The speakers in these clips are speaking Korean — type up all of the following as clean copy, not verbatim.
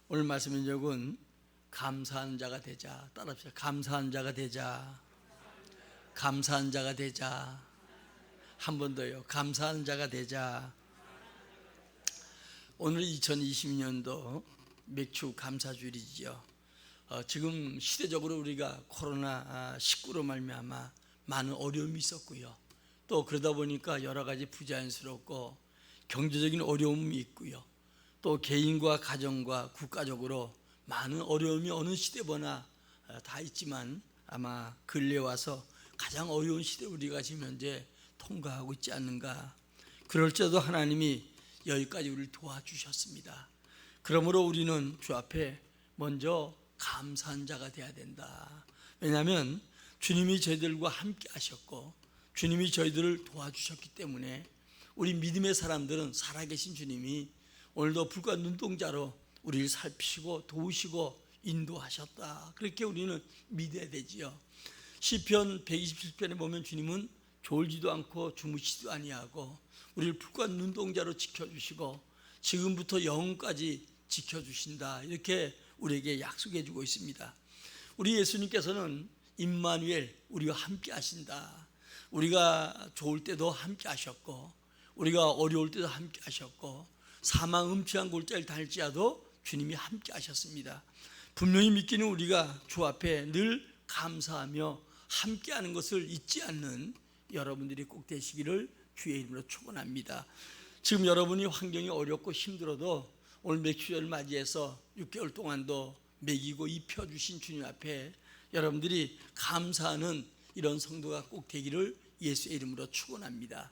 오늘 말씀 제목은 감사하는 자가 되자. 따라합시다. 감사하는 자가 되자. 감사하는 자가 되자. 한 번 더요. 감사하는 자가 되자. 오늘 2020년도 맥주 감사주일이죠. 지금 시대적으로 우리가 코로나19로 말미암아 많은 어려움이 있었고요. 또 그러다 보니까 여러 가지 부자연스럽고 경제적인 어려움이 있고요. 또 개인과 가정과 국가적으로 많은 어려움이 어느 시대보나 다 있지만 아마 근래 와서 가장 어려운 시대를 우리가 지금 현재 통과하고 있지 않는가. 그럴 때도 하나님이 여기까지 우리를 도와주셨습니다. 그러므로 우리는 주 앞에 먼저 감사한 자가 되어야 된다. 왜냐하면 주님이 저희들과 함께 하셨고 주님이 저희들을 도와주셨기 때문에 우리 믿음의 사람들은 살아계신 주님이 오늘도 불과 눈동자로 우리를 살피시고 도우시고 인도하셨다. 그렇게 우리는 믿어야 되지요. 시편 127편에 보면 주님은 졸지도 않고 주무시지도 아니하고 우리를 불과 눈동자로 지켜주시고 지금부터 영원까지 지켜주신다. 이렇게 우리에게 약속해 주고 있습니다. 우리 예수님께서는 임마누엘, 우리와 함께 하신다. 우리가 좋을 때도 함께 하셨고 우리가 어려울 때도 함께 하셨고 사망 음침한 골짜기를 다닐지라도 주님이 함께 하셨습니다. 분명히 믿기는 우리가 주 앞에 늘 감사하며 함께하는 것을 잊지 않는 여러분들이 꼭 되시기를 주의 이름으로 축원합니다. 지금 여러분이 환경이 어렵고 힘들어도 오늘 맥주절을 맞이해서 6개월 동안도 먹이고 입혀주신 주님 앞에 여러분들이 감사하는 이런 성도가 꼭 되기를 예수의 이름으로 축원합니다.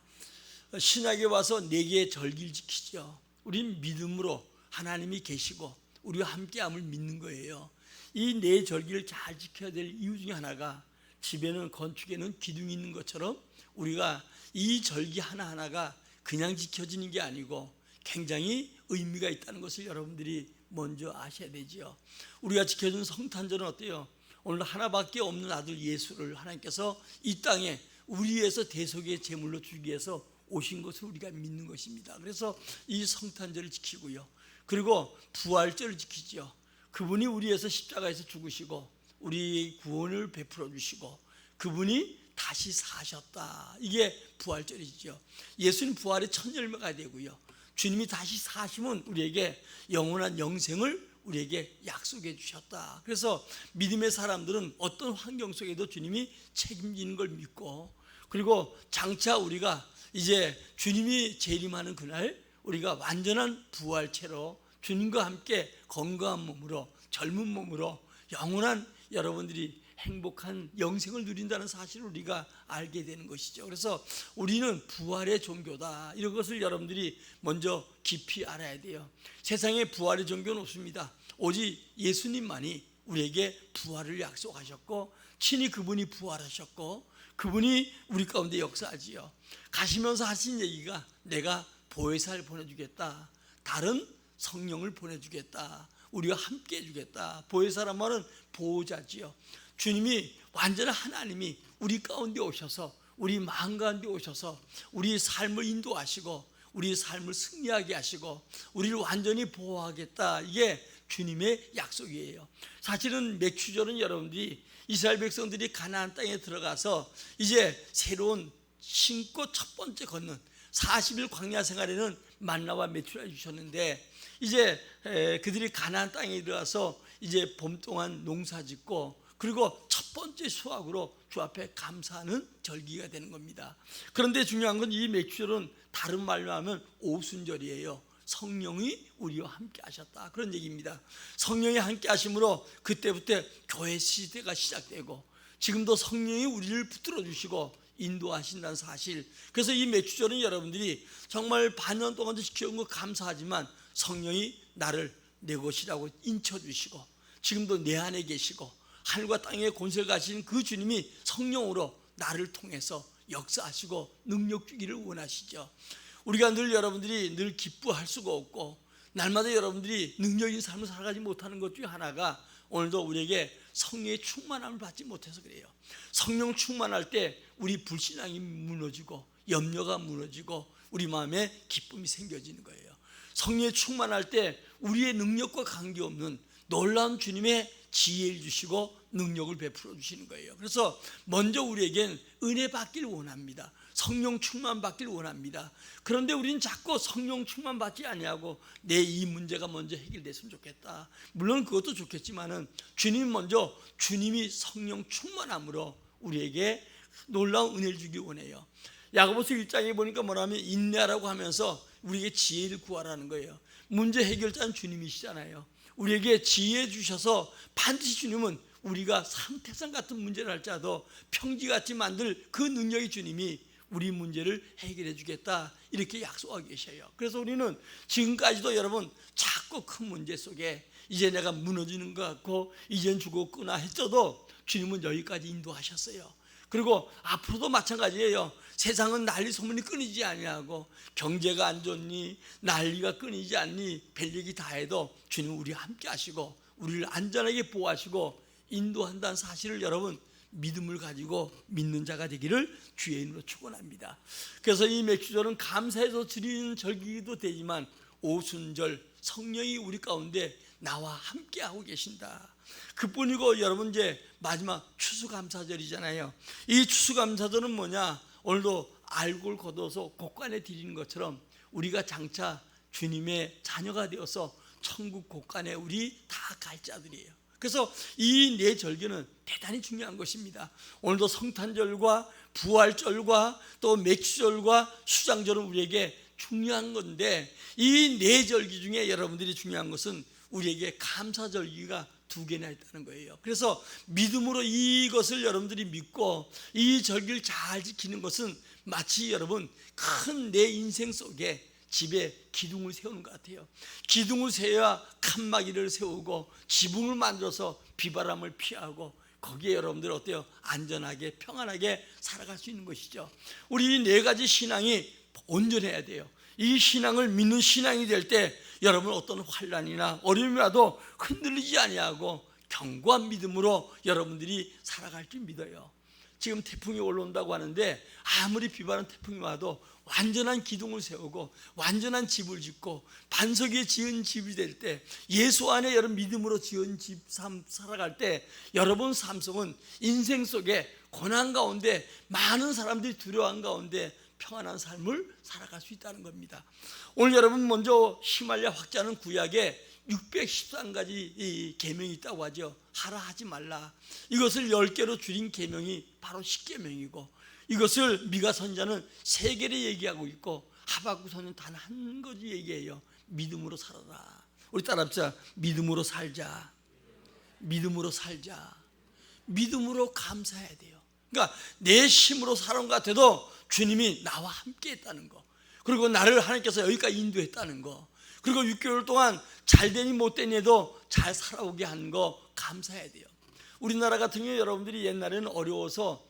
신약에 와서 4개의 절기를 지키죠. 우린 믿음으로 하나님이 계시고 우리와 함께함을 믿는 거예요. 이 4절기를 잘 지켜야 될 이유 중에 하나가 집에는 건축에는 기둥이 있는 것처럼 우리가 이 절기 하나하나가 그냥 지켜지는 게 아니고 굉장히 의미가 있다는 것을 여러분들이 먼저 아셔야 되지요. 우리가 지켜준 성탄절은 어때요? 오늘 하나밖에 없는 아들 예수를 하나님께서 이 땅에 우리 위해서 대속의 제물로 주기 위해서 오신 것을 우리가 믿는 것입니다. 그래서 이 성탄절을 지키고요. 그리고 부활절을 지키죠. 그분이 우리 위해서 십자가에서 죽으시고 우리 구원을 베풀어 주시고 그분이 다시 사셨다. 이게 부활절이죠. 예수님 부활의 첫 열매가 되고요. 주님이 다시 사시면 우리에게 영원한 영생을 우리에게 약속해 주셨다. 그래서 믿음의 사람들은 어떤 환경 속에도 주님이 책임지는 걸 믿고 그리고 장차 우리가 이제 주님이 재림하는 그날 우리가 완전한 부활체로 주님과 함께 건강한 몸으로 젊은 몸으로 영원한 여러분들이 행복한 영생을 누린다는 사실을 우리가 알게 되는 것이죠. 그래서 우리는 부활의 종교다. 이런 것을 여러분들이 먼저 깊이 알아야 돼요. 세상에 부활의 종교는 없습니다. 오직 예수님만이 우리에게 부활을 약속하셨고 친히 그분이 부활하셨고 그분이 우리 가운데 역사하지요. 가시면서 하신 얘기가 내가 보혜사를 보내주겠다. 다른 성령을 보내주겠다. 우리와 함께 해주겠다. 보혜사란 말은 보호자지요. 주님이 완전한 하나님이 우리 가운데 오셔서 우리 마음 가운데 오셔서 우리 삶을 인도하시고 우리 삶을 승리하게 하시고 우리를 완전히 보호하겠다. 이게 주님의 약속이에요. 사실은 맥주절은 여러분들이 이스라엘 백성들이 가나안 땅에 들어가서 이제 새로운 신고 첫 번째 걷는 40일 광야 생활에는 만나와 메추라 주셨는데 이제 그들이 가나안 땅에 들어가서 이제 봄 동안 농사 짓고 그리고 첫 번째 수확으로 주 앞에 감사하는 절기가 되는 겁니다. 그런데 중요한 건 이 맥주절은 다른 말로 하면 오순절이에요. 성령이 우리와 함께 하셨다. 그런 얘기입니다. 성령이 함께 하심으로 그때부터 교회 시대가 시작되고 지금도 성령이 우리를 붙들어 주시고 인도하신다는 사실. 그래서 이 맥주절은 여러분들이 정말 반년 동안도 지켜온 거 감사하지만 성령이 나를 내 것이라고 인쳐주시고 지금도 내 안에 계시고 하늘과 땅에 권세를 가지신 그 주님이 성령으로 나를 통해서 역사하시고 능력 주기를 원하시죠. 우리가 늘 여러분들이 늘 기뻐할 수가 없고 날마다 여러분들이 능력인 삶을 살아가지 못하는 것 중에 하나가 오늘도 우리에게 성령의 충만함을 받지 못해서 그래요. 성령 충만할 때 우리 불신앙이 무너지고 염려가 무너지고 우리 마음에 기쁨이 생겨지는 거예요. 성령에 충만할 때 우리의 능력과 관계없는 놀라운 주님의 지혜를 주시고 능력을 베풀어 주시는 거예요. 그래서 먼저 우리에겐 은혜 받길 원합니다. 성령 충만 받길 원합니다. 그런데 우리는 자꾸 성령 충만 받지 아니하고 내 이 문제가 먼저 해결됐으면 좋겠다. 물론 그것도 좋겠지만은 주님 먼저 주님이 성령 충만함으로 우리에게 놀라운 은혜를 주기 원해요. 야고보서 1장에 보니까 뭐라면 인내하라고 하면서 우리에게 지혜를 구하라는 거예요. 문제 해결자는 주님이시잖아요. 우리에게 지혜 주셔서 반드시 주님은 우리가 상태상 같은 문제를 할지라도 평지같이 만들 그 능력의 주님이 우리 문제를 해결해 주겠다 이렇게 약속하고 계셔요. 그래서 우리는 지금까지도 여러분 자꾸 큰 문제 속에 이제 내가 무너지는 것 같고 이젠 죽었구나 했어도 주님은 여기까지 인도하셨어요. 그리고 앞으로도 마찬가지예요. 세상은 난리 소문이 끊이지 아니하고 경제가 안 좋니 난리가 끊이지 않니 별얘기 다 해도 주님은 우리와 함께 하시고 우리를 안전하게 보호하시고 인도한다는 사실을 여러분 믿음을 가지고 믿는 자가 되기를 주의 이름으로 축원합니다. 그래서 이 맥주절은 감사해서 드리는 절기도 되지만 오순절 성령이 우리 가운데 나와 함께하고 계신다. 그뿐이고 여러분 이제 마지막 추수감사절이잖아요. 이 추수감사절은 뭐냐? 오늘도 알골 걷어서 곳간에 드리는 것처럼 우리가 장차 주님의 자녀가 되어서 천국 곳간에 우리 다 갈 자들이에요. 그래서 이 네 절기는 대단히 중요한 것입니다. 오늘도 성탄절과 부활절과 또 맥주절과 수장절은 우리에게 중요한 건데 이 네 절기 중에 여러분들이 중요한 것은 우리에게 감사절기가 두 개나 있다는 거예요. 그래서 믿음으로 이것을 여러분들이 믿고 이 절기를 잘 지키는 것은 마치 여러분 큰 내 인생 속에 집에 기둥을 세우는 것 같아요. 기둥을 세워야 칸막이를 세우고 지붕을 만들어서 비바람을 피하고 거기에 여러분들 어때요? 안전하게 평안하게 살아갈 수 있는 것이죠. 우리 이 네 가지 신앙이 온전해야 돼요. 이 신앙을 믿는 신앙이 될 때 여러분 어떤 환난이나 어려움이라도 흔들리지 아니하고 견고한 믿음으로 여러분들이 살아갈 줄 믿어요. 지금 태풍이 올라온다고 하는데 아무리 비바람 태풍이 와도 완전한 기둥을 세우고 완전한 집을 짓고 반석 위에 지은 집이 될 때 예수 안에 여러분 믿음으로 지은 집 살아갈 때 여러분 삶 속은 인생 속에 고난 가운데 많은 사람들이 두려워한 가운데 평안한 삶을 살아갈 수 있다는 겁니다. 오늘 여러분 먼저 히말라야 확장하는 구약에 613가지 이 계명이 있다고 하죠. 하라 하지 말라. 이것을 10개로 줄인 계명이 바로 10계명이고 이것을 미가 선지자는 3개를 얘기하고 있고 하박국 선지자는 단 한 가지 얘기해요. 믿음으로 살아라. 우리 따라합시다. 믿음으로 살자. 믿음으로 살자. 믿음으로 감사해야 돼요. 그러니까 내 힘으로 살아온 것 같아도 주님이 나와 함께 했다는 거, 그리고 나를 하나님께서 여기까지 인도했다는 거, 그리고 6개월 동안 잘되니 못되니 해도 잘 살아오게 한 거 감사해야 돼요. 우리나라 같은 경우 여러분들이 옛날에는 어려워서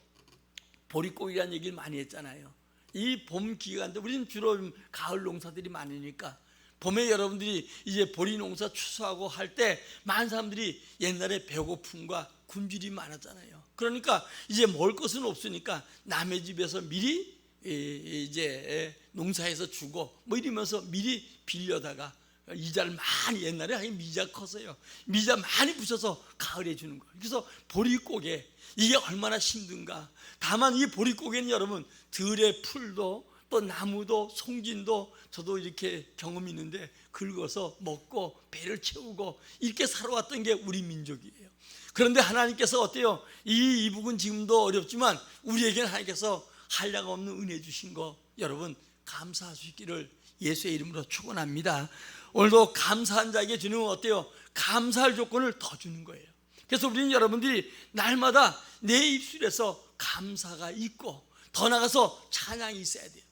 보릿고기라는 얘기를 많이 했잖아요. 이 봄 기간 때 우리는 주로 가을 농사들이 많으니까 봄에 여러분들이 이제 보리 농사 추수하고 할 때 많은 사람들이 옛날에 배고픔과 굶주림이 많았잖아요. 그러니까 이제 먹을 것은 없으니까 남의 집에서 미리 이제 농사해서 주고 뭐 이러면서 미리 빌려다가 이자를 많이, 옛날에 미자 컸어요. 미자 많이 부셔서 가을에 주는 거예요. 그래서 보릿고개 이게 얼마나 힘든가. 다만 이 보릿고개는 여러분 들의 풀도 또 나무도 송진도 저도 이렇게 경험이 있는데 긁어서 먹고 배를 채우고 이렇게 살아왔던 게 우리 민족이에요. 그런데 하나님께서 어때요? 이 이북은 지금도 어렵지만 우리에게는 하나님께서 한량 없는 은혜 주신 거 여러분 감사할 수 있기를 예수의 이름으로 축원합니다. 오늘도 감사한 자에게 주님은 어때요? 감사할 조건을 더 주는 거예요. 그래서 우리는 여러분들이 날마다 내 입술에서 감사가 있고 더 나가서 찬양이 있어야 돼요.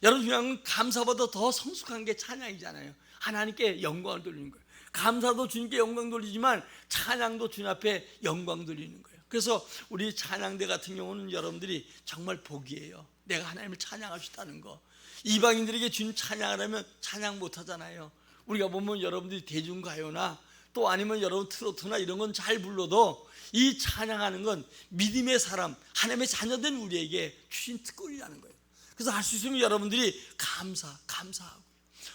여러분 중요한 건 감사보다 더 성숙한 게 찬양이잖아요. 하나님께 영광을 돌리는 거예요. 감사도 주님께 영광 돌리지만 찬양도 주님 앞에 영광 돌리는 거예요. 그래서 우리 찬양대 같은 경우는 여러분들이 정말 복이에요. 내가 하나님을 찬양할 수 있다는 거. 이방인들에게 주님 찬양을 하면 찬양 못 하잖아요. 우리가 보면 여러분들이 대중가요나 또 아니면 여러분 트로트나 이런 건 잘 불러도 이 찬양하는 건 믿음의 사람, 하나님의 자녀된 우리에게 주신 특권이라는 거예요. 그래서 할 수 있으면 여러분들이 감사하고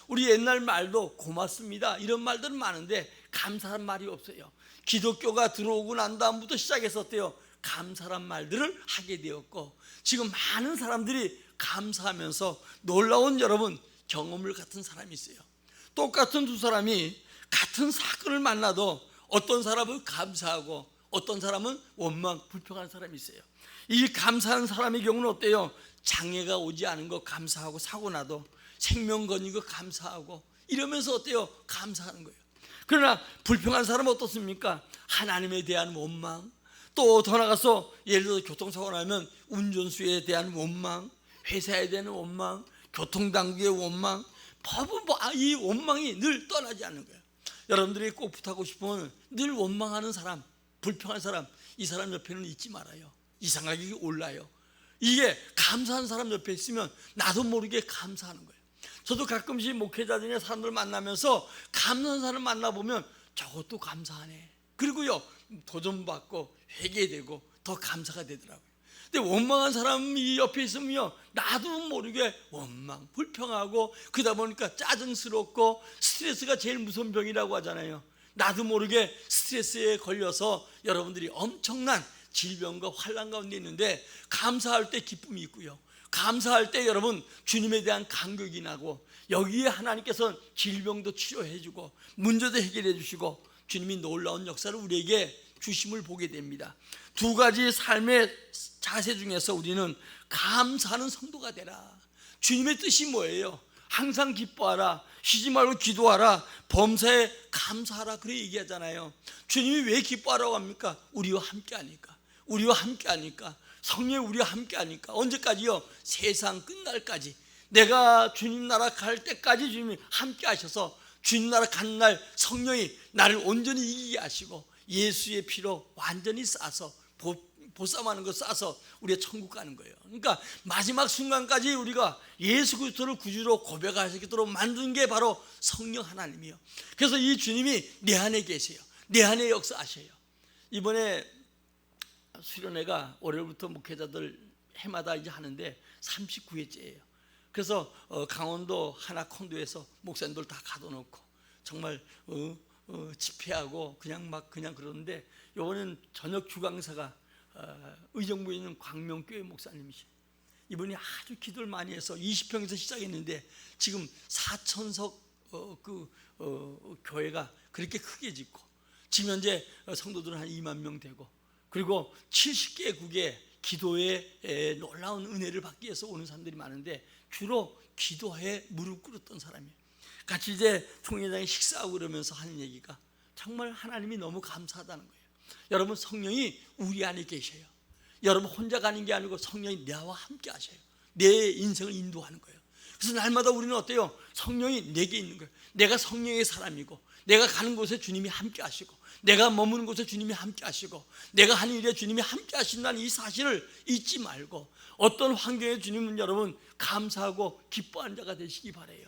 우리 옛날 말도 고맙습니다 이런 말들은 많은데 감사한 말이 없어요. 기독교가 들어오고 난 다음부터 시작해서 어때요? 감사한 말들을 하게 되었고, 지금 많은 사람들이 감사하면서 놀라운 여러분 경험을 같은 사람이 있어요. 똑같은 두 사람이 같은 사건을 만나도 어떤 사람은 감사하고 어떤 사람은 원망, 불평하는 사람이 있어요. 이 감사하는 사람의 경우는 어때요? 장애가 오지 않은 거 감사하고, 사고 나도 생명 건진 거 감사하고, 이러면서 어때요? 감사하는 거예요. 그러나 불평한 사람은 어떻습니까? 하나님에 대한 원망, 또 더 나가서 예를 들어 교통사고 나면 운전수에 대한 원망, 회사에 대한 원망, 교통당국의 원망, 법은 이 원망이 늘 떠나지 않는 거예요. 여러분들이 꼭 부탁하고 싶으면 늘 원망하는 사람, 불평한 사람, 이 사람 옆에는 있지 말아요. 이상하게 올라요. 이게 감사한 사람 옆에 있으면 나도 모르게 감사하는 거예요. 저도 가끔씩 목회자들이나 사람들 만나면서 감사한 사람 만나보면 저것도 감사하네, 그리고요 도전받고 회개되고 더 감사가 되더라고요. 근데 원망한 사람이 옆에 있으면요 나도 모르게 원망, 불평하고, 그러다 보니까 짜증스럽고, 스트레스가 제일 무서운 병이라고 하잖아요. 나도 모르게 스트레스에 걸려서 여러분들이 엄청난 질병과 환난 가운데 있는데, 감사할 때 기쁨이 있고요, 감사할 때 여러분 주님에 대한 감격이 나고, 여기에 하나님께서는 질병도 치료해 주고 문제도 해결해 주시고 주님이 놀라운 역사를 우리에게 주심을 보게 됩니다. 두 가지 삶의 자세 중에서 우리는 감사하는 성도가 되라. 주님의 뜻이 뭐예요? 항상 기뻐하라, 쉬지 말고 기도하라, 범사에 감사하라, 그렇게 얘기하잖아요. 주님이 왜 기뻐하라고 합니까? 우리와 함께 하니까. 우리와 함께 하니까. 성령이 우리와 함께 하니까. 언제까지요? 세상 끝날까지. 내가 주님 나라 갈 때까지 주님이 함께 하셔서 주님 나라 간 날 성령이 나를 온전히 이기게 하시고 예수의 피로 완전히 싸서 보쌈하는 거 싸서 우리가 천국 가는 거예요. 그러니까 마지막 순간까지 우리가 예수 그리스도를 구주로 고백할 수 있도록 만든 게 바로 성령 하나님이요. 그래서 이 주님이 내 안에 계세요. 내 안에 역사하셔요. 이번에 수련회가 월요일부터 목회자들 해마다 이제 하는데 39회째예요. 그래서 강원도 하나 콘도에서 목사님들 다 가둬놓고 정말 집회하고 그냥 그러는데, 이번엔 저녁 주강사가 의정부에 있는 광명교회 목사님이시죠. 이분이 아주 기도를 많이 해서 20평에서 시작했는데 지금 4,000석 교회가 그렇게 크게 짓고, 지금 현재 성도들은 한 2만 명 되고, 그리고 70개국의 기도에 놀라운 은혜를 받기 위해서 오는 사람들이 많은데, 주로 기도에 무릎 꿇었던 사람이에요. 같이 이제 총회장이 식사하고 그러면서 하는 얘기가 정말 하나님이 너무 감사하다는 거예요. 여러분 성령이 우리 안에 계셔요. 여러분 혼자 가는 게 아니고 성령이 나와 함께 하셔요. 내 인생을 인도하는 거예요. 그래서 날마다 우리는 어때요? 성령이 내게 있는 거예요. 내가 성령의 사람이고, 내가 가는 곳에 주님이 함께 하시고, 내가 머무는 곳에 주님이 함께 하시고, 내가 하는 일에 주님이 함께 하신다는 이 사실을 잊지 말고, 어떤 환경에 주님은 여러분 감사하고 기뻐하는 자가 되시기 바라요.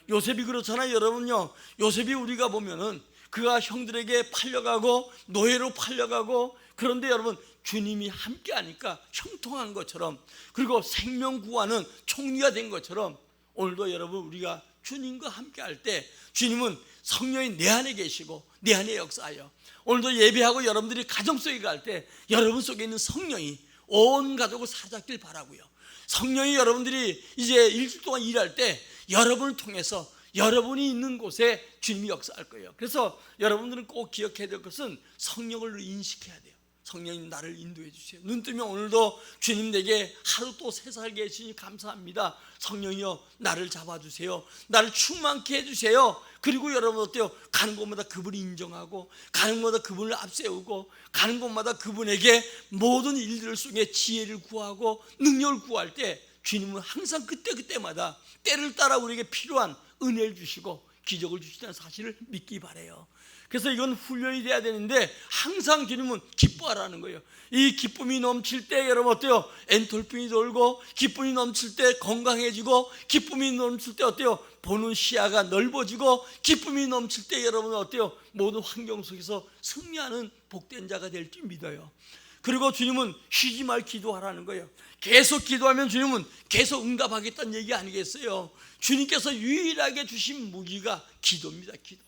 요셉이 그렇잖아요. 여러분요, 요셉이 우리가 보면은 그가 형들에게 팔려가고 노예로 팔려가고, 그런데 여러분 주님이 함께 하니까 형통한 것처럼, 그리고 생명 구하는 총리가 된 것처럼, 오늘도 여러분 우리가 주님과 함께 할 때 주님은 성령이 내 안에 계시고 내 안에 역사하여, 오늘도 예배하고 여러분들이 가정 속에 갈 때 여러분 속에 있는 성령이 온 가족을 사로잡길 바라고요. 성령이 여러분들이 이제 일주일 동안 일할 때 여러분을 통해서 여러분이 있는 곳에 주님이 역사할 거예요. 그래서 여러분들은 꼭 기억해야 될 것은 성령을 인식해야 돼요. 성령님 나를 인도해 주세요. 눈 뜨면 오늘도 주님 내게 하루 또 새 살게 해주시니 감사합니다. 성령이여 나를 잡아주세요. 나를 충만케 해주세요. 그리고 여러분 어때요? 가는 곳마다 그분을 인정하고, 가는 곳마다 그분을 앞세우고, 가는 곳마다 그분에게 모든 일들 속에 지혜를 구하고 능력을 구할 때 주님은 항상 그때마다 때를 따라 우리에게 필요한 은혜를 주시고 기적을 주시다는 사실을 믿기 바라요. 그래서 이건 훈련이 돼야 되는데, 항상 주님은 기뻐하라는 거예요. 이 기쁨이 넘칠 때 여러분 어때요? 엔돌핀이 돌고, 기쁨이 넘칠 때 건강해지고, 기쁨이 넘칠 때 어때요? 보는 시야가 넓어지고, 기쁨이 넘칠 때 여러분은 어때요? 모든 환경 속에서 승리하는 복된 자가 될 줄 믿어요. 그리고 주님은 쉬지 말 기도하라는 거예요. 계속 기도하면 주님은 계속 응답하겠다는 얘기 아니겠어요? 주님께서 유일하게 주신 무기가 기도입니다. 기도.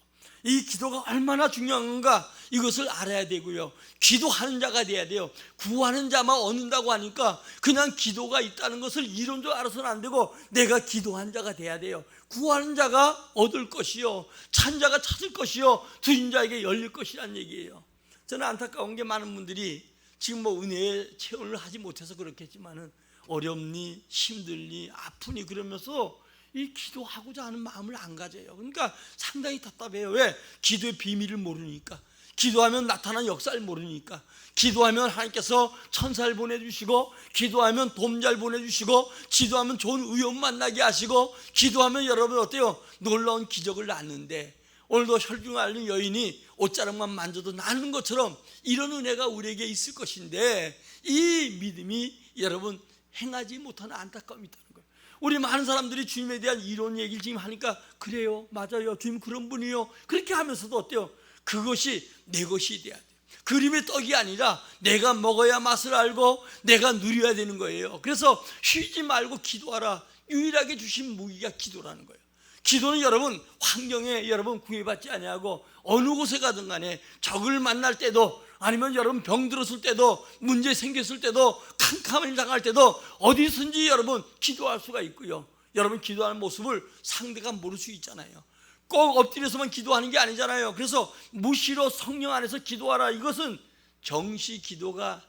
이 기도가 얼마나 중요한가 이것을 알아야 되고요. 기도하는 자가 돼야 돼요. 구하는 자만 얻는다고 하니까 그냥 기도가 있다는 것을 이론적으로 알아서는 안 되고 내가 기도한 자가 돼야 돼요. 구하는 자가 얻을 것이요, 찬 자가 찾을 것이요, 두인 자에게 열릴 것이란 얘기예요. 저는 안타까운 게 많은 분들이 지금 뭐 은혜의 체험을 하지 못해서 그렇겠지만은 어렵니, 힘들니, 아프니 그러면서 이 기도하고자 하는 마음을 안 가져요. 그러니까 상당히 답답해요. 왜? 기도의 비밀을 모르니까. 기도하면 나타난 역사를 모르니까. 기도하면 하나님께서 천사를 보내주시고, 기도하면 도움자를 보내주시고, 기도하면 좋은 의원 만나게 하시고, 기도하면 여러분 어때요? 놀라운 기적을 낳는데, 오늘도 혈중 앓는 여인이 옷자락만 만져도 낫는 것처럼 이런 은혜가 우리에게 있을 것인데, 이 믿음이 여러분 행하지 못하는 안타까움이 있다는 거예요. 우리 많은 사람들이 주님에 대한 이론 얘기를 지금 하니까 그래요, 맞아요, 주님 그런 분이요, 그렇게 하면서도 어때요? 그것이 내 것이 돼야 돼요. 그림의 떡이 아니라 내가 먹어야 맛을 알고 내가 누려야 되는 거예요. 그래서 쉬지 말고 기도하라. 유일하게 주신 무기가 기도라는 거예요. 기도는 여러분 환경에 여러분 구애받지 아니하고 어느 곳에 가든 간에 적을 만날 때도, 아니면 여러분 병 들었을 때도, 문제 생겼을 때도, 캄캄을 당할 때도 어디든지 여러분 기도할 수가 있고요. 여러분 기도하는 모습을 상대가 모를 수 있잖아요. 꼭 엎드려서만 기도하는 게 아니잖아요. 그래서 무시로 성령 안에서 기도하라. 이것은 정시 기도가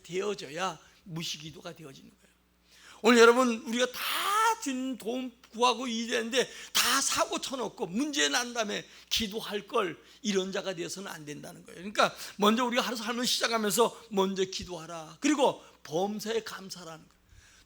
되어져야 무시 기도가 되어지는 거예요. 오늘 여러분 우리가 다 주님 도움 구하고 일했는데 다 사고 쳐놓고 문제 난 다음에 기도할 걸, 이런 자가 되어서는 안 된다는 거예요. 그러니까 먼저 우리가 하루 삶을 시작하면서 먼저 기도하라. 그리고 범사에 감사라는 거예요.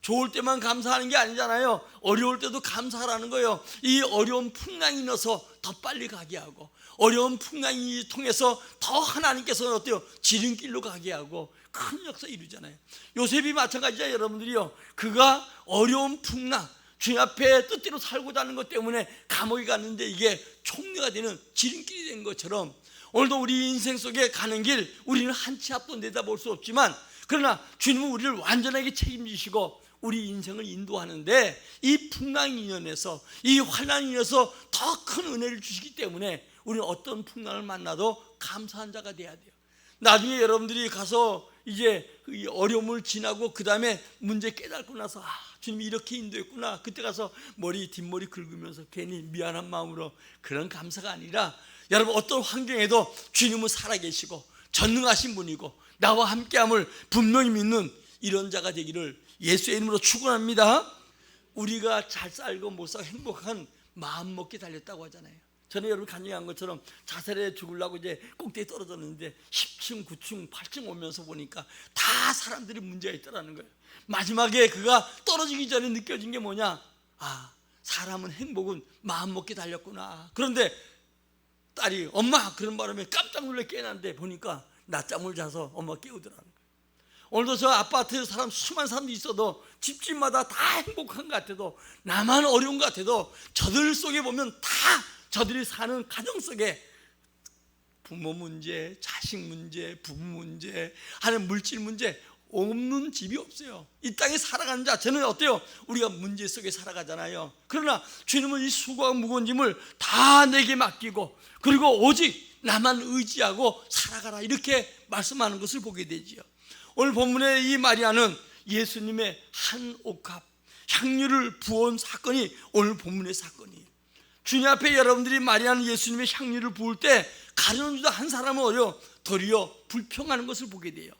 좋을 때만 감사하는 게 아니잖아요. 어려울 때도 감사하라는 거예요. 이 어려운 풍랑이 넣어서 더 빨리 가게 하고, 어려운 풍랑이 통해서 더 하나님께서 어때요? 지름길로 가게 하고 큰 역사 이루잖아요. 요셉이 마찬가지죠. 여러분들이요, 그가 어려운 풍랑, 주님 앞에 뜻대로 살고자 하는 것 때문에 감옥에 갔는데 이게 총리가 되는 지름길이 된 것처럼 오늘도 우리 인생 속에 가는 길 우리는 한 치 앞도 내다볼 수 없지만, 그러나 주님은 우리를 완전하게 책임지시고 우리 인생을 인도하는데 이 풍랑 인연에서, 이 환난 인연에서 더 큰 은혜를 주시기 때문에 우리는 어떤 풍랑을 만나도 감사한 자가 돼야 돼요. 나중에 여러분들이 가서 이제 이 어려움을 지나고 그 다음에 문제 깨닫고 나서 주님이 이렇게 인도했구나, 그때 가서 뒷머리 긁으면서 괜히 미안한 마음으로, 그런 감사가 아니라 여러분 어떤 환경에도 주님은 살아계시고 전능하신 분이고 나와 함께함을 분명히 믿는 이런 자가 되기를 예수의 이름으로 축원합니다. 우리가 잘 살고 못 살고 행복한 마음 먹기 달렸다고 하잖아요. 전에 여러분 간증한 것처럼 자살해 죽으려고 이제 꼭대기에 떨어졌는데 10층, 9층, 8층 오면서 보니까 다 사람들이 문제가 있더라는 거예요. 마지막에 그가 떨어지기 전에 느껴진 게 뭐냐? 사람은 행복은 마음 먹기 달렸구나. 그런데 딸이 엄마 그런 바람에 깜짝 놀래 깨어났는데 보니까 낮잠을 자서 엄마 깨우더라는 거예요. 오늘도 저 아파트에 수많은 사람들이 있어도 집집마다 다 행복한 것 같아도, 나만 어려운 것 같아도 저들 속에 보면 다 저들이 사는 가정 속에 부모 문제, 자식 문제, 부부 문제, 하는 물질 문제 없는 집이 없어요. 이 땅에 살아가는 자체는 어때요? 우리가 문제 속에 살아가잖아요. 그러나 주님은 이 수고하고 무거운 짐을 다 내게 맡기고, 그리고 오직 나만 의지하고 살아가라, 이렇게 말씀하는 것을 보게 되지요. 오늘 본문의 이 마리아는 예수님의 한 옥합 향유를 부은 사건이 오늘 본문의 사건이에요. 주님 앞에 여러분들이 마리아는 예수님의 향유를 부을 때 가룟 유다 한 사람은 도리어 불평하는 것을 보게 돼요.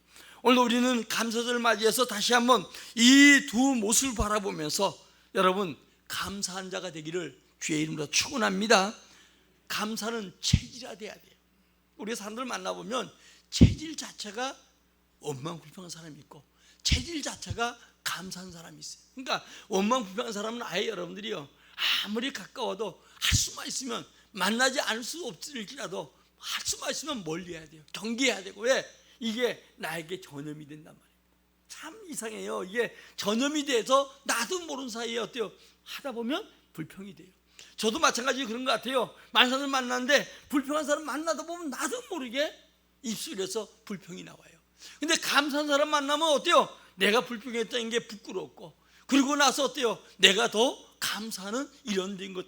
오늘 우리는 감사절을 맞이해서 다시 한번 이 두 모습을 바라보면서 여러분 감사한 자가 되기를 주의 이름으로 축원합니다. 감사는 체질화돼야 돼요. 우리 사람들 만나보면 체질 자체가 원망불평한 사람이 있고 체질 자체가 감사한 사람이 있어요. 그러니까 원망불평한 사람은 아예 여러분들이요, 아무리 가까워도 할 수만 있으면, 만나지 않을 수 없을지라도 할 수만 있으면 멀리해야 돼요. 경계해야 되고. 왜? 이게 나에게 전염이 된단 말이에요. 참 이상해요. 이게 전염이 돼서 나도 모르는 사이에 어때요? 하다 보면 불평이 돼요. 저도 마찬가지로 그런 것 같아요. 많은 사람을 만났는데 불평한 사람 만나다 보면 나도 모르게 입술에서 불평이 나와요. 근데 감사한 사람 만나면 어때요? 내가 불평했다는 게 부끄럽고, 그리고 나서 어때요? 내가 더 감사하는 이런 된 것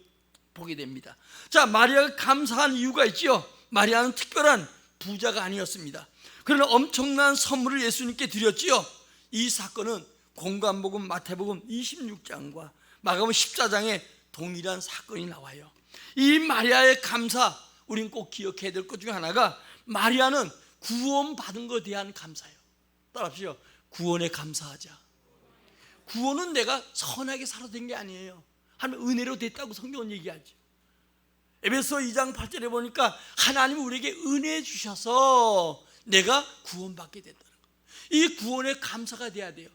보게 됩니다. 자, 마리아가 감사한 이유가 있지요. 마리아는 특별한 부자가 아니었습니다. 그러나 엄청난 선물을 예수님께 드렸지요. 이 사건은 공관복음 마태복음 26장과 마가복음 14장에 동일한 사건이 나와요. 이 마리아의 감사, 우린 꼭 기억해야 될 것 중에 하나가, 마리아는 구원받은 것에 대한 감사예요. 따라합시오. 구원에 감사하자. 구원은 내가 선하게 살아야 된 게 아니에요. 하나님 은혜로 됐다고 성경은 얘기하죠. 에베소 2장 8절에 보니까 하나님이 우리에게 은혜 주셔서 내가 구원받게 됐다는 거예요. 이 구원에 감사가 돼야 돼요.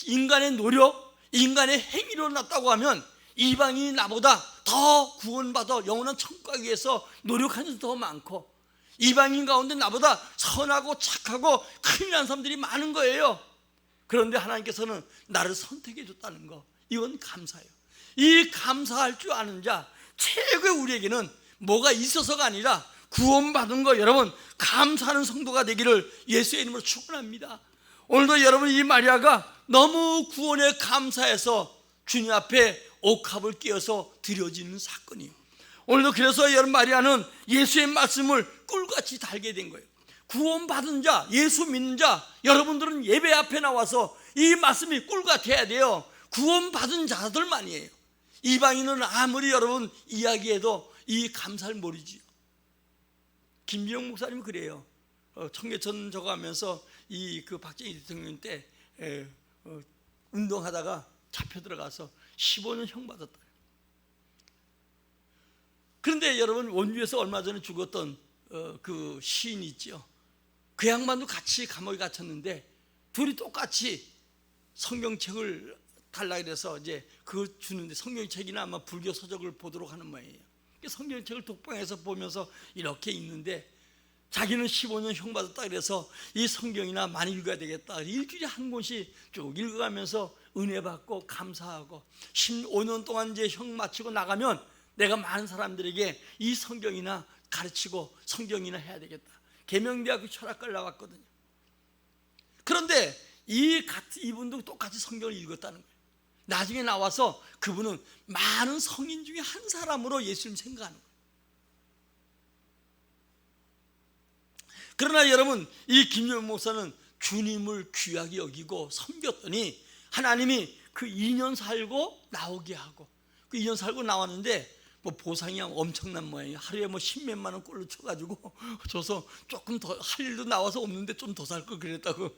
인간의 노력, 인간의 행위로 났다고 하면 이방인이 나보다 더 구원받아 영원한 천국 가기 위해서 노력하는 더 많고, 이방인 가운데 나보다 선하고 착하고 큰일 난 사람들이 많은 거예요. 그런데 하나님께서는 나를 선택해 줬다는 거, 이건 감사예요. 이 감사할 줄 아는 자, 최고의 우리에게는 뭐가 있어서가 아니라 구원받은 거, 여러분 감사하는 성도가 되기를 예수의 이름으로 축원합니다. 오늘도 여러분, 이 마리아가 너무 구원에 감사해서 주님 앞에 옥합을 끼워서 드려지는 사건이에요. 오늘도 그래서 여러분, 마리아는 예수의 말씀을 꿀같이 달게 된 거예요. 구원받은 자, 예수 믿는 자, 여러분들은 예배 앞에 나와서 이 말씀이 꿀같아야 돼요. 구원받은 자들만이에요. 이방인은 아무리 여러분 이야기해도 이 감사를 모르지요. 김기영 목사님은 그래요. 청계천 저거 하면서 그 박정희 대통령 때 운동하다가 잡혀 들어가서 15년 형 받았다. 그런데 여러분, 원주에서 얼마 전에 죽었던 그 시인 있죠. 그 양반도 같이 감옥에 갇혔는데 둘이 똑같이 성경책을 달라 그래서 이제 그걸 주는데, 성경책이나 아마 불교 서적을 보도록 하는 모양이에요. 성경책을 독방에서 보면서 이렇게 읽는데, 자기는 15년 형 받았다 그래서 이 성경이나 많이 읽어야 되겠다. 일주일에 한 권씩 쭉 읽어가면서 은혜 받고 감사하고, 15년 동안 이제 형 마치고 나가면 내가 많은 사람들에게 이 성경이나 가르치고 성경이나 해야 되겠다. 계명대학교 철학과를 나왔거든요. 그런데 이분도 똑같이 성경을 읽었다는 거예요. 나중에 나와서 그분은 많은 성인 중에 한 사람으로 예수님 생각하는 거예요. 그러나 여러분, 이 김용현 목사는 주님을 귀하게 여기고 섬겼더니 하나님이 그 2년 살고 나오게 하고, 그 2년 살고 나왔는데 뭐 보상이 엄청난 모양이에요. 하루에 뭐 10몇만 원 꼴로 쳐가지고 줘서 조금 더 할 일도 나와서 없는데 좀 더 살 걸 그랬다고.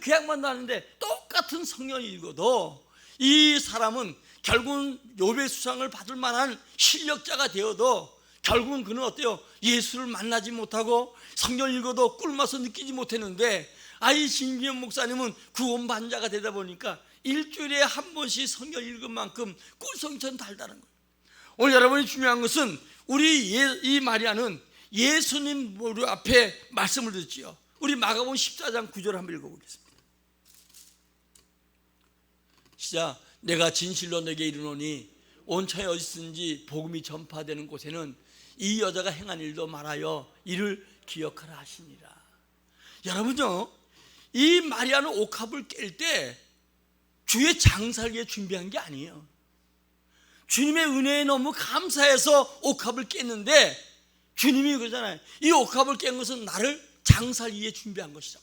그 양반도 하는데 똑같은 성경을 읽어도 이 사람은 결국은 욥의 수상을 받을 만한 실력자가 되어도 결국은 그는 어때요? 예수를 만나지 못하고 성경을 읽어도 꿀맛을 느끼지 못했는데, 이 신기현 목사님은 구원받은 자가 되다 보니까 일주일에 한 번씩 성경 읽은 만큼 꿀송이처럼 달다는 거예요. 오늘 여러분이 중요한 것은, 우리 이 마리아는 예수님 무릎 앞에 말씀을 듣지요. 우리 마가복음 14장 9절 한번 읽어보겠습니다. 시작. 내가 진실로 내게 이르노니 온 천에 어디든지 복음이 전파되는 곳에는 이 여자가 행한 일도 말하여 이를 기억하라 하시니라. 여러분요, 이 마리아는 옥합을 깰 때 주의 장사를 위해 준비한 게 아니에요. 주님의 은혜에 너무 감사해서 옥합을 깼는데, 주님이 그러잖아요. 이 옥합을 깬 것은 나를 장사를 위해 준비한 것이다.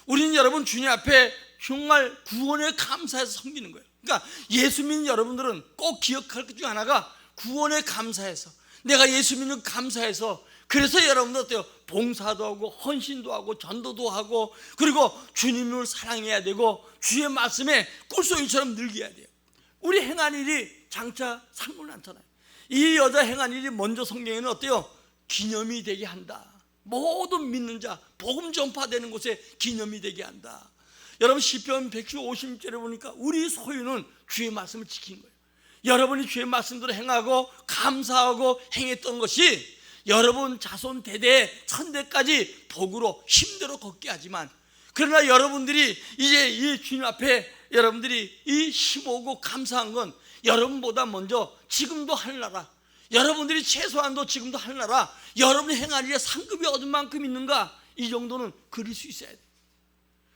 우리는 여러분 주님 앞에 정말 구원에 감사해서 섬기는 거예요. 그러니까 예수 믿는 여러분들은 꼭 기억할 것 중 하나가 구원에 감사해서, 내가 예수 믿는 감사해서, 그래서 여러분들 어때요? 봉사도 하고 헌신도 하고 전도도 하고, 그리고 주님을 사랑해야 되고 주의 말씀에 꿀송이처럼 늘게 해야 돼요. 우리 행한 일이 장차 상관 않잖아요. 이 여자 행한 일이 먼저 성경에는 어때요? 기념이 되게 한다. 모든 믿는 자 복음 전파되는 곳에 기념이 되게 한다. 여러분 시편 150절에 보니까 우리 소유는 주의 말씀을 지킨 거예요. 여러분이 주의 말씀대로 행하고 감사하고 행했던 것이 여러분 자손 대대 천대까지 복으로 힘대로 걷게 하지만, 그러나 여러분들이 이제 이 주님 앞에 여러분들이 이 힘오고 감사한 건 여러분보다 먼저 지금도 하늘나라, 여러분들이 최소한도 지금도 하늘나라, 여러분이 행한 일에 상급이 얻은 만큼 있는가, 이 정도는 그릴 수 있어야 돼요.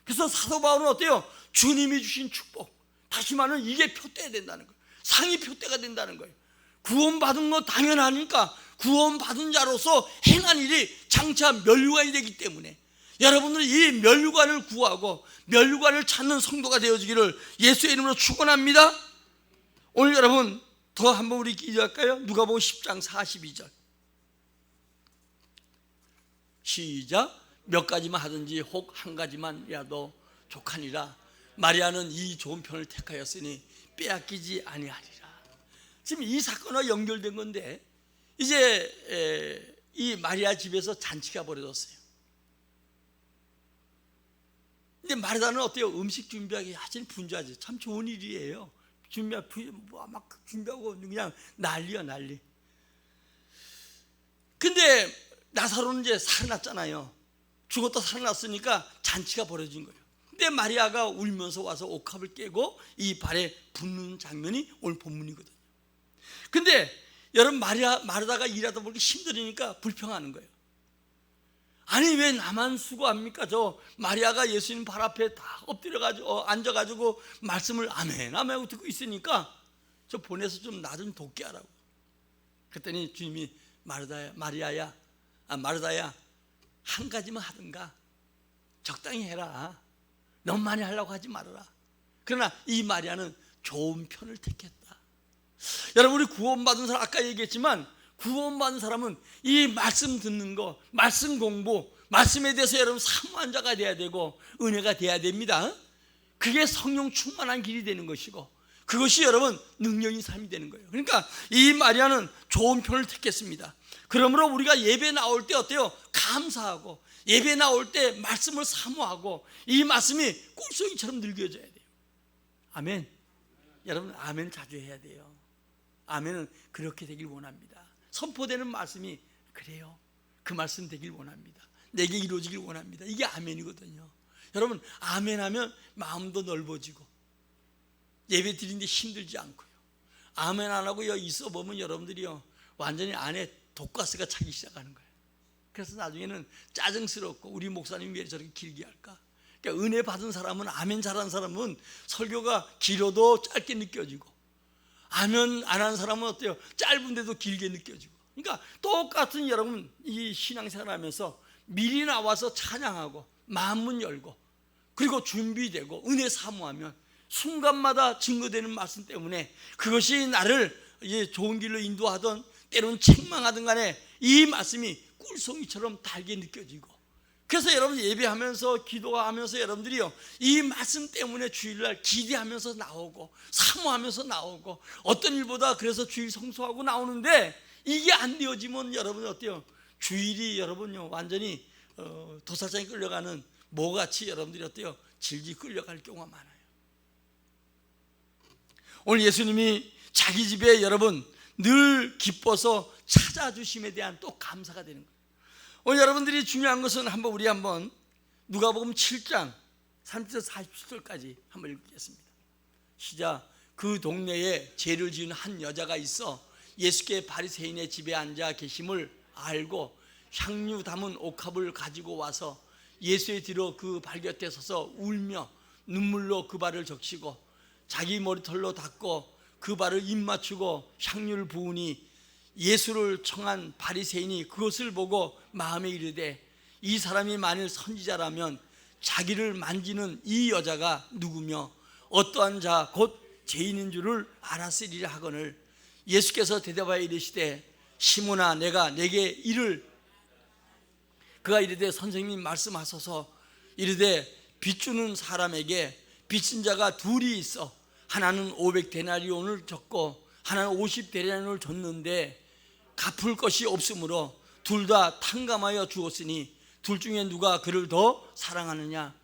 그래서 사도 바울은 어때요? 주님이 주신 축복, 다시 말하면 이게 표대가 된다는 거예요. 상이 표대가 된다는 거예요. 구원받은 거 당연하니까 구원받은 자로서 행한 일이 장차 면류관이 되기 때문에 여러분들이 이 면류관을 구하고 면류관을 찾는 성도가 되어지기를 예수의 이름으로 축원합니다. 오늘 여러분 더 한번 우리 기도할까요? 누가복음 10장 42절 시작. 몇 가지만 하든지 혹 한 가지만이라도 족하니라. 마리아는 이 좋은 편을 택하였으니 빼앗기지 아니하리라. 지금 이 사건과 연결된 건데 이제 이 마리아 집에서 잔치가 벌어졌어요. 근데 마리아는 어때요? 음식 준비하기 아주 분주하지. 참 좋은 일이에요. 막 준비하고 그냥 난리야 난리. 근데 나사로는 이제 살아났잖아요. 죽었다 살아났으니까 잔치가 벌어진 거예요. 근데 마리아가 울면서 와서 옥합을 깨고 이 발에 붓는 장면이 오늘 본문이거든요. 근데 여러분 마르다가 일하다 보니까 힘들으니까 불평하는 거예요. 아니 왜 나만 수고합니까? 저 마리아가 예수님 발 앞에 다 엎드려가지고 앉아가지고 말씀을 아멘 아멘 하고 듣고 있으니까 저 보내서 좀 나 좀 돕게 하라고. 그랬더니 주님이 마르다야 한 가지만 하든가 적당히 해라. 너무 많이 하려고 하지 말아라. 그러나 이 마리아는 좋은 편을 택했다. 여러분 우리 구원받은 사람 아까 얘기했지만 구원받은 사람은 이 말씀 듣는 거, 말씀 공부, 말씀에 대해서 여러분 사모한 자가 돼야 되고 은혜가 돼야 됩니다. 그게 성령 충만한 길이 되는 것이고 그것이 여러분 능력인 삶이 되는 거예요. 그러니까 이 마리아는 좋은 편을 택했습니다. 그러므로 우리가 예배 나올 때 어때요? 감사하고 예배 나올 때 말씀을 사모하고 이 말씀이 꿀송이처럼 늘겨져야 돼요. 아멘. 여러분 아멘 자주 해야 돼요. 아멘은 그렇게 되길 원합니다. 선포되는 말씀이 그래요. 그 말씀 되길 원합니다. 내게 이루어지길 원합니다. 이게 아멘이거든요. 여러분 아멘 하면 마음도 넓어지고 예배 드리는데 힘들지 않고요. 아멘 안 하고 있어 보면 여러분들이요 완전히 안에 독가스가 차기 시작하는 거예요. 그래서 나중에는 짜증스럽고 우리 목사님이 왜 저렇게 길게 할까? 그러니까 은혜 받은 사람은 아멘 잘하는 사람은 설교가 길어도 짧게 느껴지고 아멘 안 하는 사람은 어때요? 짧은데도 길게 느껴지고. 그러니까 똑같은 여러분 이 신앙생활 하면서 미리 나와서 찬양하고 마음문 열고 그리고 준비되고 은혜 사모하면 순간마다 증거되는 말씀 때문에 그것이 나를 이제 좋은 길로 인도하던 때로는 책망하든 간에 이 말씀이 꿀송이처럼 달게 느껴지고 그래서 여러분 예배하면서 기도하면서 여러분들이요 이 말씀 때문에 주일날 기대하면서 나오고 사모하면서 나오고 어떤 일보다 그래서 주일 성수하고 나오는데 이게 안 되어지면 여러분 어때요? 주일이 여러분요 완전히 도살장에 끌려가는 모같이 여러분들이 어때요? 질질 끌려갈 경우가 많아요. 오늘 예수님이 자기 집에 여러분 늘 기뻐서 찾아주심에 대한 또 감사가 되는 거예요. 오늘 여러분들이 중요한 것은 우리 한번 누가복음 7장 30절 47절까지 한번 읽겠습니다. 시작. 그 동네에 죄를 지은 한 여자가 있어 예수께 바리새인의 집에 앉아 계심을 알고 향유 담은 옥합을 가지고 와서 예수의 뒤로 그 발 곁에 서서 울며 눈물로 그 발을 적시고 자기 머리털로 닦고 그 발을 입 맞추고 향유를 부으니 예수를 청한 바리새인이 그것을 보고 마음에 이르되 이 사람이 만일 선지자라면 자기를 만지는 이 여자가 누구며 어떠한 자 곧 죄인인 줄을 알았으리라 하거늘 예수께서 대답하여 이르시되 시몬아 내가 내게 이를 그가 이르되 선생님 말씀하소서 이르되 빚주는 사람에게 빚진 자가 둘이 있어 하나는 500데나리온을 줬고 하나는 50데나리온을 줬는데 갚을 것이 없으므로 둘 다 탕감하여 주었으니 둘 중에 누가 그를 더 사랑하느냐.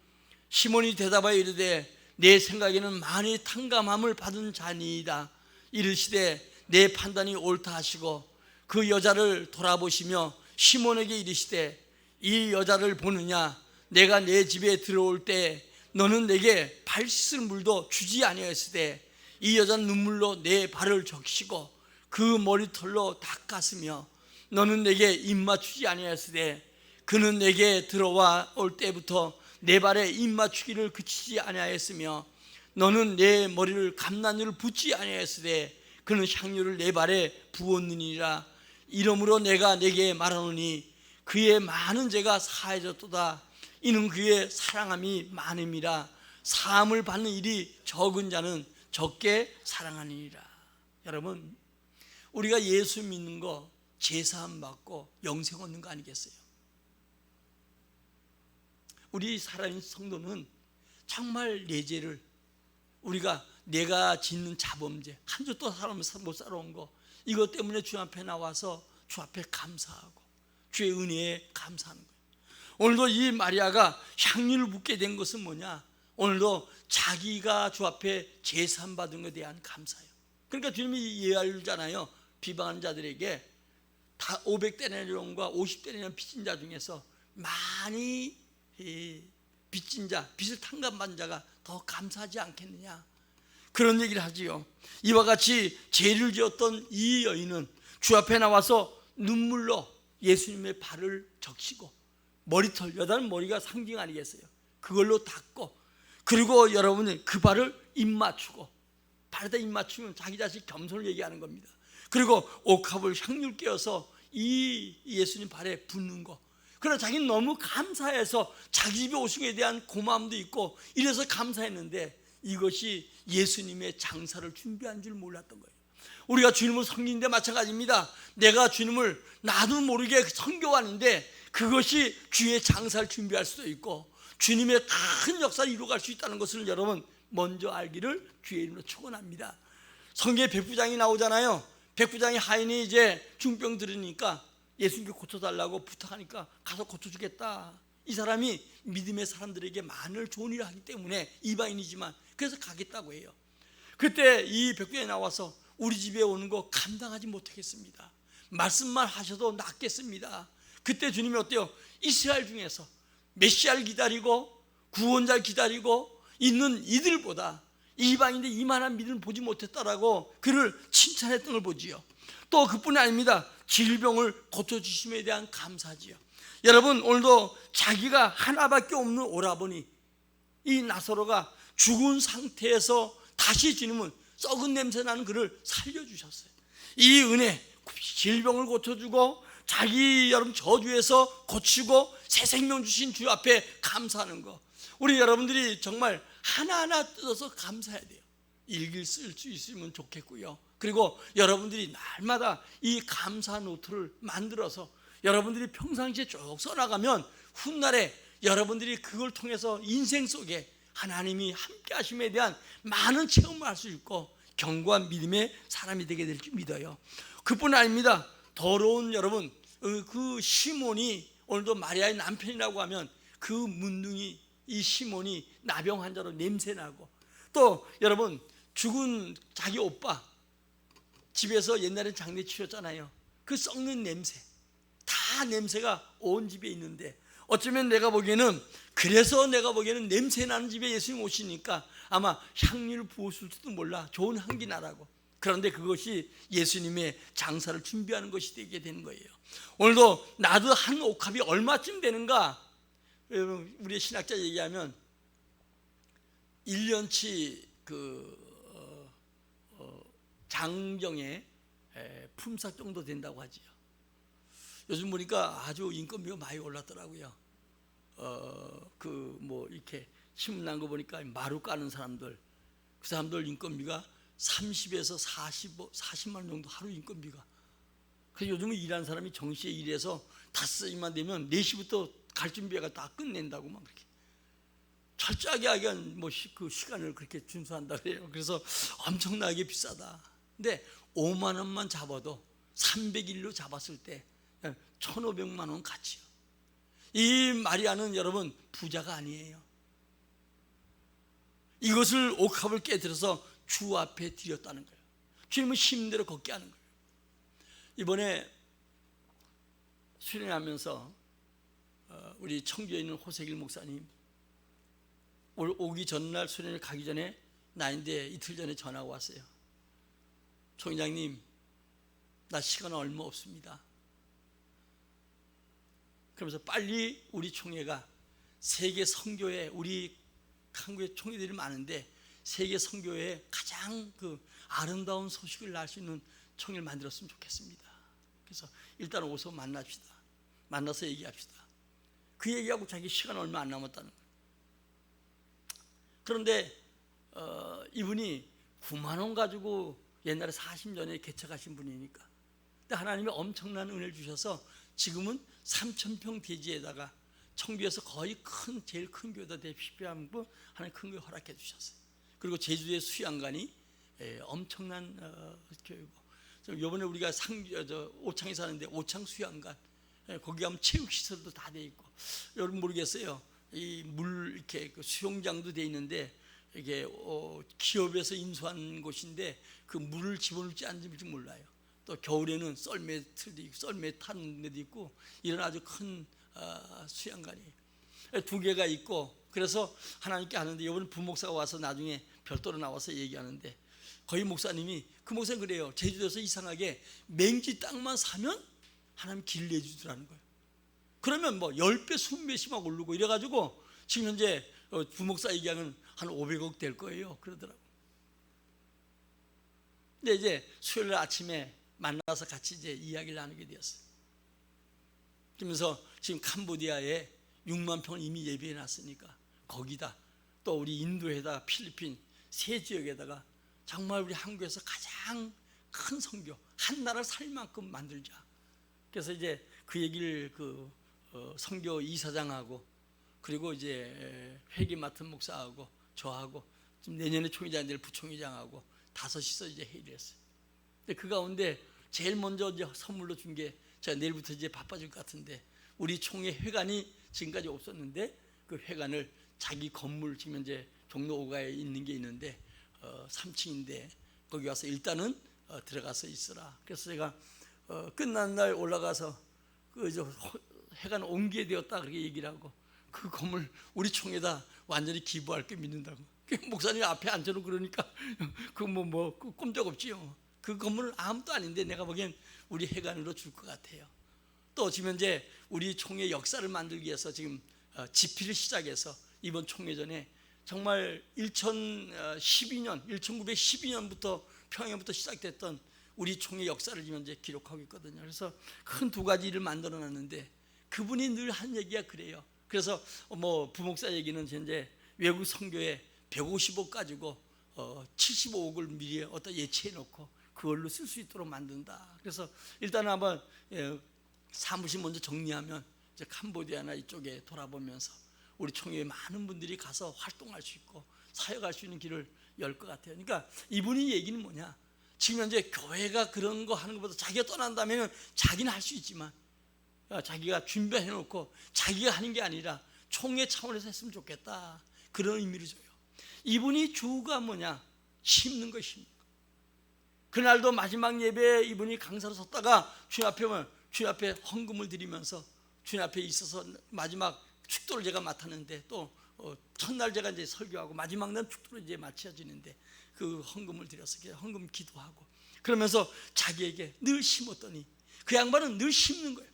시몬이 대답하여 이르되 내 생각에는 많이 탕감함을 받은 자니이다. 이르시되 내 판단이 옳다 하시고 그 여자를 돌아보시며 시몬에게 이르시되 이 여자를 보느냐. 내가 내 집에 들어올 때 너는 내게 발 씻을 물도 주지 아니하였으되 이 여자는 눈물로 내 발을 적시고 그 머리털로 닦았으며 너는 내게 입 맞추지 아니하였으되 그는 내게 들어와 올 때부터 내 발에 입맞추기를 그치지 아니하였으며 너는 내 머리를 감난유를 붓지 아니하였으되 그는 향유를 내 발에 부었느니라. 이러므로 내가 내게 말하노니 그의 많은 죄가 사해졌도다. 이는 그의 사랑함이 많음이라. 사함을 받는 일이 적은 자는 적게 사랑하니라. 여러분, 우리가 예수 믿는 거 제사함 받고 영생 얻는 거 아니겠어요? 우리 살아있는 성도는 정말 내 죄를, 우리가 내가 짓는 자범죄, 한 주 또 못 살아온 거, 이것 때문에 주 앞에 나와서 주 앞에 감사하고 주의 은혜에 감사하는 거예요. 오늘도 이 마리아가 향유를 붓게 된 것은 뭐냐? 오늘도 자기가 주 앞에 제사함 받은 것에 대한 감사예요. 그러니까 주님이 예언하잖아요. 비방하는 자들에게 다 500데나리온과 50데나리온 빚진 자 중에서 많이 빚진 자, 빚을 탕감받은 자가 더 감사하지 않겠느냐, 그런 얘기를 하지요. 이와 같이 죄를 지었던 이 여인은 주 앞에 나와서 눈물로 예수님의 발을 적시고 머리털, 여자는 머리가 상징 아니겠어요? 그걸로 닦고, 그리고 여러분은 그 발을 입맞추고, 발에다 입맞추면 자기 자식 겸손을 얘기하는 겁니다. 그리고 옥합을 향유를 깨어서 이 예수님 발에 붓는 거. 그러나 자기는 너무 감사해서 자기 집에 오신 것에 대한 고마움도 있고 이래서 감사했는데 이것이 예수님의 장사를 준비한 줄 몰랐던 거예요. 우리가 주님을 섬기는데 마찬가지입니다. 내가 주님을 나도 모르게 섬겨왔는데 그것이 주의 장사를 준비할 수도 있고 주님의 큰 역사를 이루어갈 수 있다는 것을 여러분 먼저 알기를 주의 이름으로 축원합니다. 성경에 백부장이 나오잖아요. 백부장이 하인이 이제 중병 들으니까 예수님께 고쳐달라고 부탁하니까 가서 고쳐주겠다. 이 사람이 믿음의 사람들에게 많은 좋은 일을 하기 때문에 이방인이지만 그래서 가겠다고 해요. 그때 이 백부장이 나와서 우리 집에 오는 거 감당하지 못하겠습니다. 말씀만 하셔도 낫겠습니다. 그때 주님이 어때요? 이스라엘 중에서 메시아를 기다리고 구원자를 기다리고 있는 이들보다 이방인들 이만한 믿음을 보지 못했다라고 그를 칭찬했던 걸 보지요. 또 그뿐이 아닙니다. 질병을 고쳐주심에 대한 감사지요. 여러분, 오늘도 자기가 하나밖에 없는 오라버니 이 나사로가 죽은 상태에서 다시 주님은 썩은 냄새 나는 그를 살려주셨어요. 이 은혜, 질병을 고쳐주고 자기 여러분 저주에서 고치고 새 생명 주신 주 앞에 감사하는 거, 우리 여러분들이 정말 하나하나 뜯어서 감사해야 돼요. 일기를 쓸 수 있으면 좋겠고요. 그리고 여러분들이 날마다 이 감사 노트를 만들어서 여러분들이 평상시에 쭉 써나가면 훗날에 여러분들이 그걸 통해서 인생 속에 하나님이 함께 하심에 대한 많은 체험을 할 수 있고 견고한 믿음의 사람이 되게 될 줄 믿어요. 그뿐 아닙니다. 더러운 여러분, 그 시몬이 오늘도 마리아의 남편이라고 하면 그 문둥이 이 시몬이 나병 환자로 냄새나고, 또 여러분 죽은 자기 오빠 집에서 옛날에 장례 치렀잖아요. 그 썩는 냄새, 다 냄새가 온 집에 있는데 어쩌면 내가 보기에는, 그래서 내가 보기에는 냄새 나는 집에 예수님 오시니까 아마 향유를 부었을지도 몰라. 좋은 향기 나라고. 그런데 그것이 예수님의 장사를 준비하는 것이 되게 되는 거예요. 오늘도 나도 한 옥합이 얼마쯤 되는가? 여러분, 우리 신학자 얘기하면 1년치 장정의 품삯 정도 된다고 하지요. 요즘 보니까 아주 인건비가 많이 올랐더라고요. 이렇게 신문 난 거 보니까 마루 까는 사람들, 그 사람들 인건비가 30에서 40만 원 정도 하루 인건비가. 그래서 요즘은 일하는 사람이 정시에 일해서 5시만 되면 4시부터 갈 준비가 다 끝낸다고 막 그렇게 철저하게 하기엔 그 시간을 그렇게 준수한다 그래요. 그래서 엄청나게 비싸다. 근데 5만 원만 잡아도 300일로 잡았을 때 1,500만 원 가치요. 이 마리아는 여러분 부자가 아니에요. 이것을 옥합을 깨뜨려서 주 앞에 드렸다는 거예요. 주님은 힘대로 걷게 하는 거예요. 이번에 수련하면서 우리 청주에 있는 호세길 목사님 오기 전날 수련을 가기 전에 나인데 이틀 전에 전화가 왔어요. 총장님, 나 시간 얼마 없습니다. 그러면서 빨리 우리 총회가 세계 선교회, 우리 한국에 총회들이 많은데 세계 선교회에 가장 그 아름다운 소식을 날 수 있는 총회를 만들었으면 좋겠습니다. 그래서 일단 오서 만납시다. 만나서 얘기합시다. 그 얘기하고 자기 시간 얼마 안 남았다는 거예요. 그런데 이분이 9만 원 가지고 옛날에 40년에 개척하신 분이니까, 근데 하나님이 엄청난 은혜를 주셔서 지금은 3,000평 대지에다가 청주에서 거의 제일 큰 교회다 되십시오 하는 큰 교회 허락해 주셨어요. 그리고 제주도의 수양관이 엄청난 교회고, 이번에 우리가 오창에 사는데 오창 수양관, 거기 가면 체육시설도 다 돼 있고, 여러분 모르겠어요. 이 물 이렇게 그 수영장도 돼 있는데 이게 기업에서 인수한 곳인데 그 물을 집어넣을지 안 집을지 몰라요. 또 겨울에는 썰매 틀도 있고 썰매 타는 데도 있고 이런 아주 큰 수양관이에요. 2개가 있고, 그래서 하나님께 하는데 이번에 부목사가 와서 나중에 별도로 나와서 얘기하는데 거의 목사님이, 그 목사님 그래요. 제주도에서 이상하게 맹지 땅만 사면 하나님 길 내주더라는 거예요. 그러면 뭐 10배, 20배씩 막 오르고 이래가지고 지금 현재 부목사 얘기하면 한 500억 될 거예요. 그러더라고. 근데 이제 수요일 아침에 만나서 같이 이제 이야기를 나누게 되었어요. 그러면서 지금 캄보디아에 6만 평을 이미 예비해 놨으니까 거기다 또 우리 인도에다가 필리핀 세 지역에다가 정말 우리 한국에서 가장 큰 선교, 한 나라를 살 만큼 만들자. 그래서 이제 그 얘기를 선교 이사장하고 그리고 이제 회계 맡은 목사하고 저하고 지금 내년에 총회장 될 부총회장하고 5이서 이제 회의를 했어요. 근데 그 가운데 제일 먼저 이제 선물로 준 게, 제가 내일부터 이제 바빠질 것 같은데, 우리 총회 회관이 지금까지 없었는데 그 회관을 자기 건물, 지금 이제 종로 5가에 있는 게 있는데 3층인데 거기 와서 일단은 들어가서 있으라. 그래서 제가 끝난 날 올라가서 회관 옮기게 되었다 그렇게 얘기를 하고, 그 건물 우리 총회다 완전히 기부할 게 믿는다고. 목사님 앞에 앉아놓고 그러니까 뭐 꼼짝없지요. 그 건물은 아무도 아닌데 내가 보기엔 우리 회관으로 줄 것 같아요. 또 지금 현재 우리 총회 역사를 만들기 위해서 지금 집필을 시작해서 이번 총회 전에 정말 1912년부터 평양부터 시작됐던 우리 총회 역사를 지금 현재 기록하고 있거든요. 그래서 큰 2가지 일을 만들어 놨는데 그분이 늘 한 얘기가 그래요. 그래서 뭐 부목사 얘기는 현재 외국 선교에 150억 가지고 75억을 미리 예치해 놓고 그걸로 쓸 수 있도록 만든다. 그래서 일단 한번 사무실 먼저 정리하면 이제 캄보디아나 이쪽에 돌아보면서 우리 총회에 많은 분들이 가서 활동할 수 있고 사역할 수 있는 길을 열 것 같아요. 그러니까 이분이 얘기는 뭐냐, 지금 현재 교회가 그런 거 하는 것보다 자기가 떠난다면 자기는 할 수 있지만 자기가 준비해 놓고 자기가 하는 게 아니라 총회 차원에서 했으면 좋겠다, 그런 의미를 줘요. 이분이 주가 뭐냐, 심는 거, 심는 거. 그날도 마지막 예배에 이분이 강사로 섰다가 주님 앞에 헌금을 드리면서 주님 앞에 있어서 마지막 축도를 제가 맡았는데, 또 첫날 제가 이제 설교하고 마지막 날 축도를 이제 마쳐지는데 그 헌금을 드려서 헌금 기도하고 그러면서 자기에게 늘 심었더니 그 양반은 늘 심는 거예요.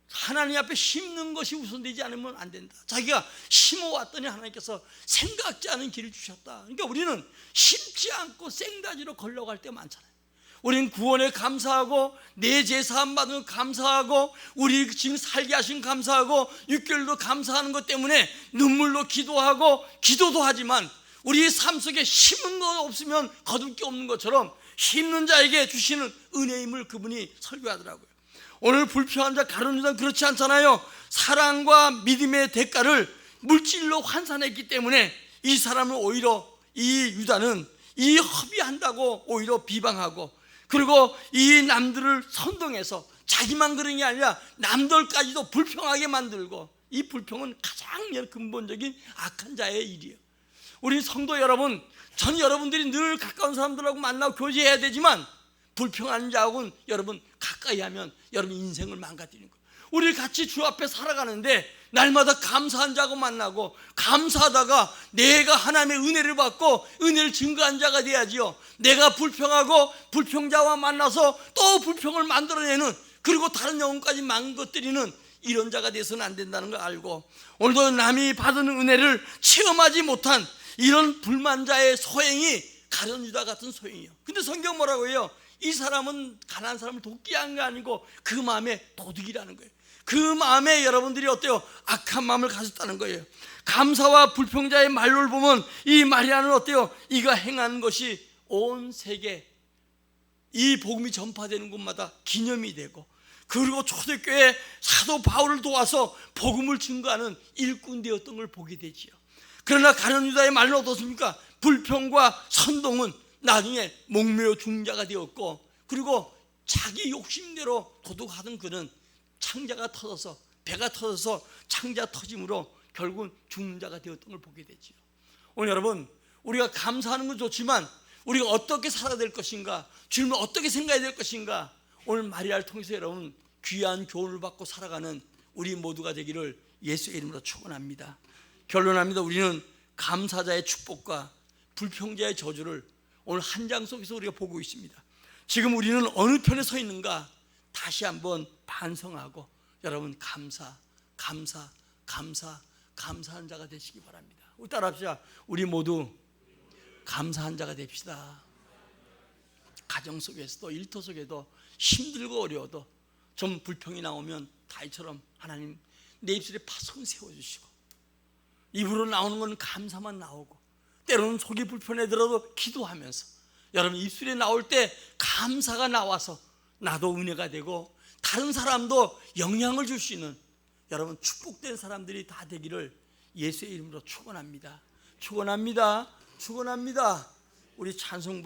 하나님 앞에 심는 것이 우선되지 않으면 안 된다. 자기가 심어왔더니 하나님께서 생각지 않은 길을 주셨다. 그러니까 우리는 심지 않고 생다지로 걸러갈 때 많잖아요. 우리는 구원에 감사하고 내 제사함 받은 감사하고 우리 지금 살게 하신 감사하고 6개월도 감사하는 것 때문에 눈물로 기도하고 기도도 하지만 우리 삶 속에 심은 거 없으면 거둘 게 없는 것처럼 심는 자에게 주시는 은혜임을 그분이 설교하더라고요. 오늘 불평한 자 가룟 유다는 그렇지 않잖아요. 사랑과 믿음의 대가를 물질로 환산했기 때문에 이 사람은 오히려, 이 유다는 이 허비한다고 오히려 비방하고, 그리고 이 남들을 선동해서 자기만 그런 게 아니라 남들까지도 불평하게 만들고, 이 불평은 가장 근본적인 악한 자의 일이에요. 우리 성도 여러분, 전 여러분들이 늘 가까운 사람들하고 만나고 교제해야 되지만 불평하는 자하고는 여러분 가까이 하면 여러분 인생을 망가뜨리는 거예요. 우리 같이 주 앞에 살아가는데 날마다 감사한 자하고 만나고, 감사하다가 내가 하나님의 은혜를 받고 은혜를 증거한 자가 돼야지요. 내가 불평하고 불평자와 만나서 또 불평을 만들어내는, 그리고 다른 영혼까지 망가뜨리는 이런 자가 돼서는 안 된다는 걸 알고, 오늘도 남이 받은 은혜를 체험하지 못한 이런 불만자의 소행이 가룟 유다 같은 소행이에요. 근데 성경 뭐라고 해요? 이 사람은 가난한 사람을 돕기 한 게 아니고 그 마음에 도둑이라는 거예요. 그 마음에 여러분들이 어때요? 악한 마음을 가졌다는 거예요. 감사와 불평자의 말로를 보면 이 마리아는 어때요? 이가 행한 것이 온 세계 이 복음이 전파되는 곳마다 기념이 되고, 그리고 초대교회 사도 바울을 도와서 복음을 증거하는 일꾼 되었던 걸 보게 되지요. 그러나 가룟 유다의 말은 어떻습니까? 불평과 선동은 나중에 목매어 죽는 자가 되었고, 그리고 자기 욕심대로 도둑하던 그는 창자가 터져서, 배가 터져서 창자 터짐으로 결국은 죽는 자가 되었던 걸 보게 되지요. 오늘 여러분, 우리가 감사하는 건 좋지만 우리가 어떻게 살아야 될 것인가, 주님을 어떻게 생각해야 될 것인가, 오늘 마리아를 통해서 여러분 귀한 교훈을 받고 살아가는 우리 모두가 되기를 예수의 이름으로 축원합니다. 결론합니다. 우리는 감사자의 축복과 불평자의 저주를 오늘 한 장 속에서 우리가 보고 있습니다. 지금 우리는 어느 편에 서 있는가 다시 한번 반성하고 여러분 감사한 자가 되시기 바랍니다. 우리 따라합시다. 우리 모두 감사한 자가 됩시다. 가정 속에서도 일터 속에도 힘들고 어려워도 좀 불평이 나오면 다윗처럼 하나님 내 입술에 파손 세워주시고, 입으로 나오는 건 감사만 나오고, 때로는 속이 불편해 들어도 기도하면서 여러분 입술에 나올 때 감사가 나와서 나도 은혜가 되고 다른 사람도 영향을 줄 수 있는 여러분 축복된 사람들이 다 되기를 예수의 이름으로 축원합니다. 축원합니다. 축원합니다. 우리 찬송